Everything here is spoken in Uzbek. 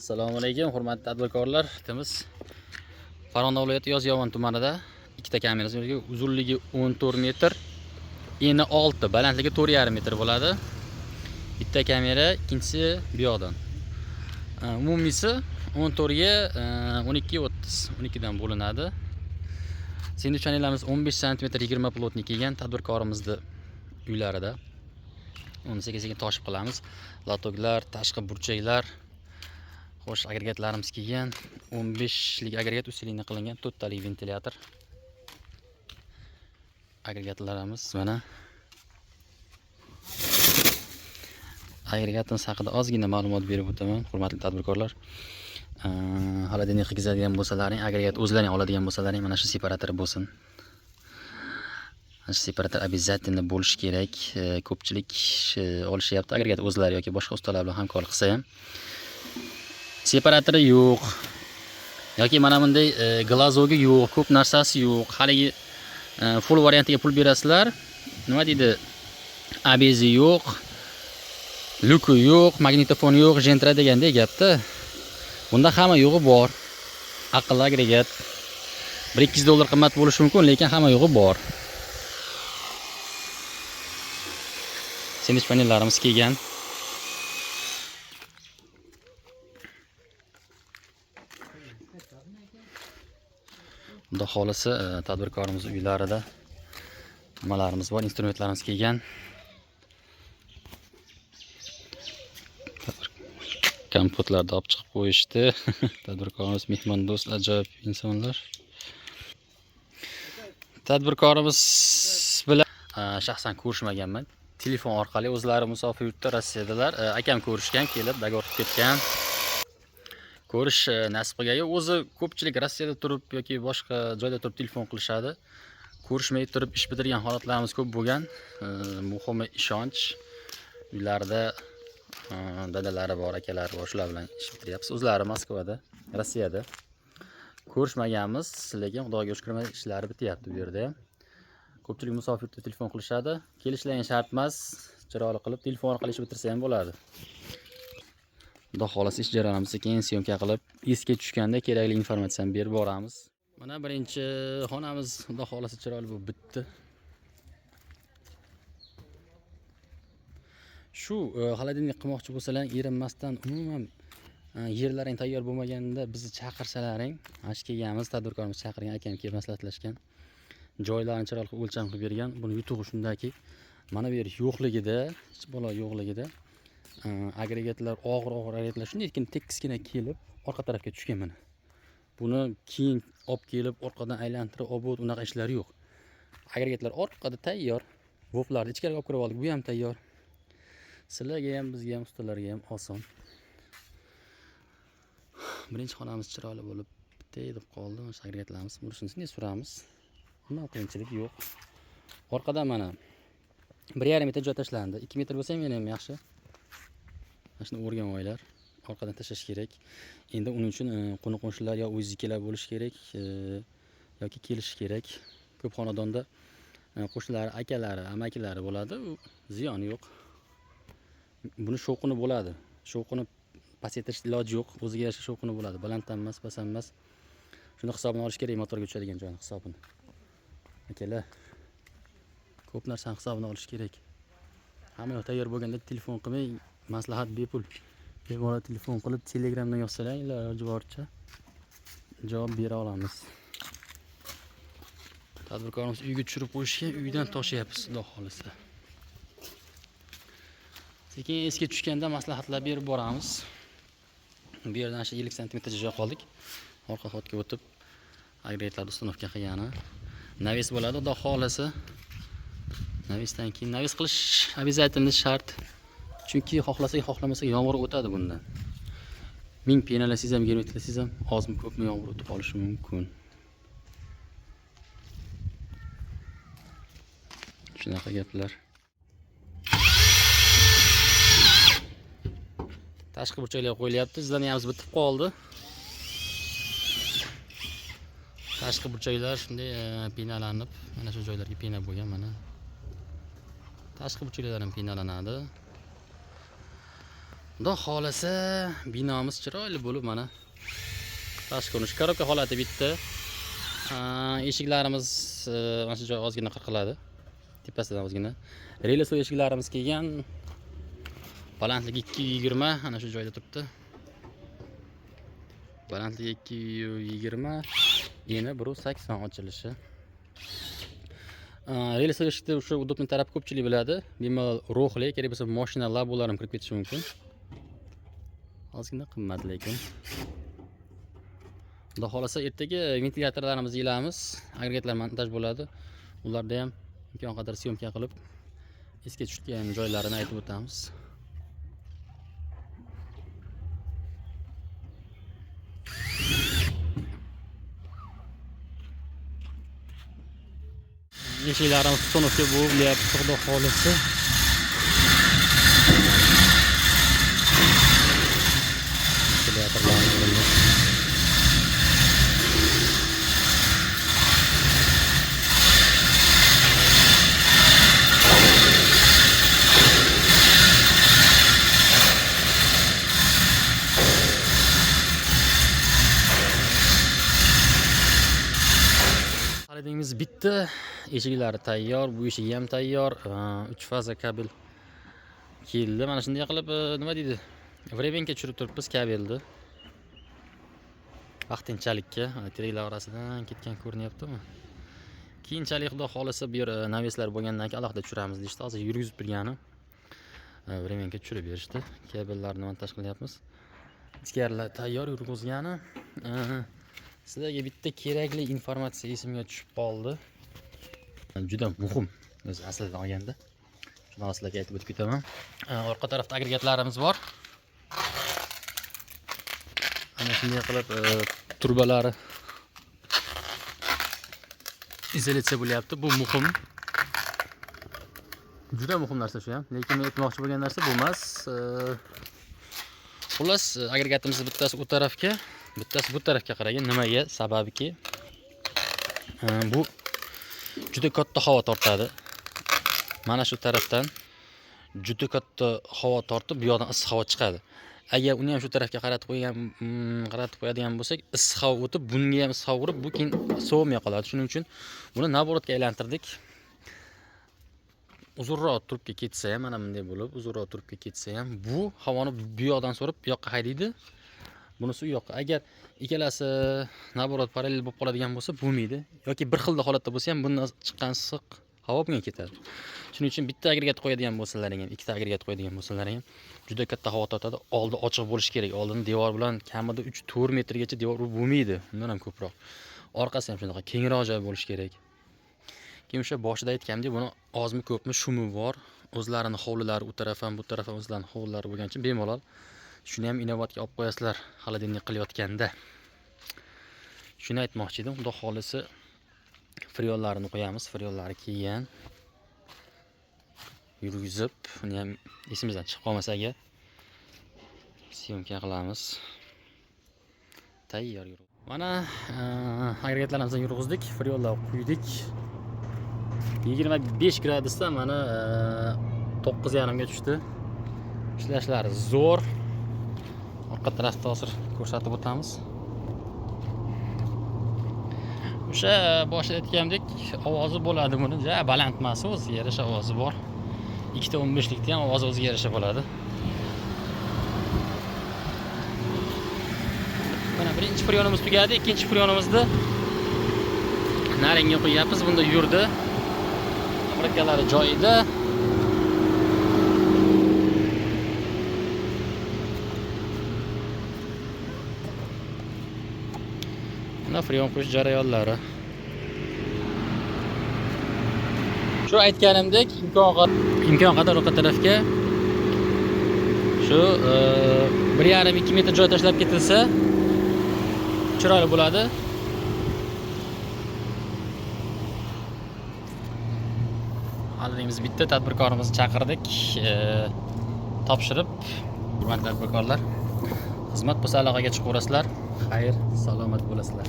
Assalomu alaykum, hurmatli tadbirkorlar. Bittamiz Farg'ona viloyati Yozyovon tumanida ikkita kamerasi bor. Uzunligi 14 metr, eni 6, balandligi 4,5 metr bo'ladi. Bitta kamera, ikkinchisi bu yoqdan. Umumiysi 14 ga 12:30, 12 dan bo'linadi. Sendvichlarimiz 15 cm 20 plotni kelgan tadbirkorimizni uylarida. Uni sekin-sekin toshib qilamiz. Latoklar, tashqi burchaklar, xo'sh, agregatlarimiz kelgan. 15 lik agregat ustilikdan qilingan 4 talik ventilyator. Agregatlarimiz mana. Agregatimiz haqida ozgina ma'lumot berib o'taman, hurmatli tadbirkorlar. Xolodilnik qiladigan bo'lsalaring, agregat o'zlaring oladigan bo'lsalaring, mana shu separator bo'lsin. Mana shu separator обязательно bo'lishi kerak. Ko'pchilik olishyapti agregat o'zlari yoki boshqa ustalar bilan hamkorlik qilsa ham. Separatori yo'q yoki mana bunday glazogi yo'q, ko'p narsasi yo'q. Haligi full variantiga pul berasizlar. Nima deydi? Abezi yo'q, luku yo'q, magnitofon yo'q, jentra deganda gapda. Bunda hamma yo'g'i bor. Aqlli agregat. 1-200 dollar qimmat bo'lishi mumkin, lekin hamma yo'g'i bor. Sendvich panellarimiz kelgan. Xudo xolisi tadbirkorimiz uylarida nimalarimiz bor, instrumentlarimiz kelgan. Kompotlarni olib chiqib qo'yishdi. Tadbirkorimiz mehmondo'st, ajoyib insonlar. Tadbirkorimiz bilan shaxsan ko'rishmaganman. Telefon orqali o'zlari musofir yurtda Rossiyadalar. Akam ko'rishgan, kelib dogovor qilib ketgan. Ko'rish nasib qilgan. O'zi ko'pchilik Rossiyada turib yoki boshqa joyda turib telefon qilishadi. Ko'rishmay turib ish bitirgan holatlarimiz ko'p bo'lgan. Muhimi ishonch. Uylarda dadalari bor, akalari bor, shular bilan ish bitiryapmiz. O'zlari Moskvada, Rossiyada. Ko'rishmaganmiz, lekin Xudoga shukr, ishlari bityapti bu yerda. Ko'pchilik musofirda telefon qilishadi. Kelishlari shart emas, chiroyli qilib telefon orqali ish bitirsa ham bo'ladi. Xudo xolasa ish jarayonimizni keyin syomka qilib, esga tushganda kerakli informatsiyani berib boramiz. Mana birinchi xonamiz Xudo xolasa chiroyli bo'lib bitdi. Shu xolodilnik qilmoqchi bo'lsalaring, erinmasdan umuman yerlaring tayyor bo'lmaganida bizni chaqirsalaring, ash kelganmiz, tadbirkorimiz chaqirgan, akam kelib maslahatlashgan. Joylarni chiroyli qilib o'lcham qilib bergan. Buni yutug'i shundaki, mana bu yer yo'qligida, hech bola yo'qligida agregatlar, og'ir agregatlar shundaykin tekiskina kelib orqa tarafga tushgan mana. Buni keyin olib kelib orqadan aylantirib olib, unaqa ishlar yo'q. Agregatlar orqada tayyor. Voflarni ichkariga olib kirib oldik, bu ham tayyor. Sizlarga ham, bizga ham, ustalarga ham oson. Birinchi xonamiz chiroyli bo'lib bitay deb qoldi. Mana shu agregatlarimiz, bunisini suramiz. Bundan qiyinchilik yo'q. Orqadan mana 1,5 metr joy tashlandi. 2 metr bo'lsa ham yaxshi. Mana shuni o'rgan oylar orqadan tashlash kerak. Endi uning uchun qo'ni-qo'shnilar yo o'zingizlar bo'lish kerak yoki kelish kerak. Ko'p xonadonda qo'shnilari, akalari, amakilari bo'ladi. Ziyoni yo'q. Buni shovqini bo'ladi. Shovqini pasaytirish iloji yo'q. O'ziga yarasha shovqini bo'ladi. Balanddan emas, pasdan emas. Shuni hisobini olish kerak, motorga tushadigan joyni hisobini. Akalar, ko'p narsani hisobini olish kerak. Hamma yoq tayyor bo'lganda telefon qilmay, maslahat bepul. Bemalol telefon qilib, Telegramdan yozsalaringlar, iloji boricha javob bera olamiz. Tadbirkorimiz uyga tushirib qo'yishgan, uydan toshyapmiz, xudo xolisa. Sekin esga tushganda maslahatlar berib boramiz. Bu yerdan 50 cm joy qoldik. Orqa xotga o'tib, agregatlarni ustanovka qilgani. Navis bo'ladi, xudo xolasa. Navisdan keyin navis qilish обязательно shart. Chunki xohlasak, xohlamasak yomg'ir o'tadi bundan. 1000 penalasangiz ham, 20 talasangiz ham ozmi ko'pmi yomg'ir o'tib qolishi mumkin. Shunaqa gaplar. Tashqi burchaklar qo'yilyapti. Izlaniyamiz bitib qoldi. Tashqi burchaklar shunday pinalanib, mana shu joylarga pina bo'lgan mana. Tashqi burchaklar ham pinalanadi. Xudo xolasa binomiz chiroyli bo'lib mana tashqi ko'rinish korobka holati bitdi. Eshiklarimiz mana shu joy ozgina qirqiladi. Tepasidan ozgina. Relesli eshiklarimiz kelgan. Balandligi 220 ana shu joyda turibdi. Balandligi 220, eni 180 ochilishi. Relesli eshikda o'sha udobni taraf ko'pchilik biladi. Bemalol ro'xli, kerak bo'lsa mashina labolar ham kirib ketishi mumkin. Ozgina qimmat lekin. Xudo xolasa ertaga ventilyatorlarimizni ilamiz, agregatlar montaj bo'ladi. Ularda ham imkon qadar syomka qilib esga tushgan joylarini aytib o'tamiz. Eshiklarimiz ustunovka bo'lyapti, xudo xolasa. Xaridingiz bitti. Eshiklari tayyor, bu eshigi ham tayyor. 3 faza kabel keldi. Mana shunday qilib, nima deydi? Vremenga tushirib turibmiz kabelni. Vaqtinchalikka, teraklar orasidan ketgan ko'rinyaptimi? Keyinchalik xudo xolasa bu yer naveslar bo'lgandan keyin alohida tushiramiz deyishdi. Hozir yurgizib turgani. Vremenga tushirib berishdi. Kabellarni montaj qilyapmiz. Ichkarilar tayyor yurgizgani. Sizlarga bitta kerakli informatsiya esimga tushib qoldi. Juda muhim o'z aslida olganda. Shuni sizlarga aytib o'tib ketaman. Orqa tarafda agregatlarimiz bor. Ana shunday qilib turbalari izolyatsiya bo'lyapti. Bu muhim. Juda muhim narsa shu ham. Lekin men aytmoqchi bo'lgan narsa bu emas. Xullas, agregatimiz bittasi u tarafga, bittasi bu tarafga qaragan. Nimaga? Sababiki bu juda katta havo tortadi. Mana shu tarafdan juda katta havo tortib, bu yoqdan issiq havo chiqadi. Agar uni ham shu tarafga qaratib qo'yadigan bo'lsak, issiq havo o'tib, bunga ham issiq havo urib, bu keyin sovimay qoladi. Shuning uchun buni naborotga aylantirdik. Uzunroq turibga ketsa ham, mana bunday bo'lib, uzunroq turibga ketsa ham, bu havoni bu yoqdan so'rib, bu yoqqa haydaydi. Bunisi u yoqqa. Agar ikkalasi naborot parallel bo'lib qoladigan bo'lsa, bo'lmaydi. Yoki bir xil holatda bo'lsa ham, bundan chiqqan issiq havo bunga ketadi. Shuning uchun bitta agregat qo'yadigan bo'lsalaring ham, ikkita agregat qo'yadigan bo'lsalaring ham juda katta havo tortadi. Oldi ochiq bo'lishi kerak. Oldini devor bilan kamida 3-4 metrgacha devor bo'lmaydi. Undan ham ko'proq. Orqasi ham shunaqa kengroq joy bo'lishi kerak. Keyin o'sha boshida aytgandek, buni ozmi ko'pmi shumi bor. O'zlarining hovlilari u taraf ham, bu taraf ham o'zlarining hovlilari bo'lgani uchun bemalol shuni ham inobatga olib qo'yasizlar, xolodilnik qilayotganda. Shuni aytmoqchi edim. Xudo xolisi friollarini qo'yamiz. Friollari kelgan. Yurgizib, uni ham esimizdan chiqib qolmasa agar syomka qilamiz. Tayyor yurib. Mana agregatlarimizni yurg'izdik, friollar quydik. 25 gradusda mana 9,5 ga tushdi. Ishlashlari zo'r. Orqa tarafda hozir ko'rsatib o'tamiz. O'sha boshida aytgandek, ovozi bo'ladi buni. Ja, baland emas, o'ziga yarasha ovozi bor. 2.15likda ham ovozi o'ziga yarasha bo'ladi. Mana birinchi frionimiz tugadi, ikkinchi frionimizni naringga qo'yapmiz. Bunda yurdi. Obratkalari joyida. Mana frion qo'yish jarayonlari. Shu aytganimdek, imkon qadar orqa tarafga shu 1,5-2 metr joy tashlab ketilsa chiroyli bo'ladi. Hozirimiz bitta tadbirkorimizni chaqirdik. Topshirib, hurmatli tadbirkorlar, xizmat bo'lsa aloqaga chiqaverasizlar. Xayr, salomat bo'lasizlar.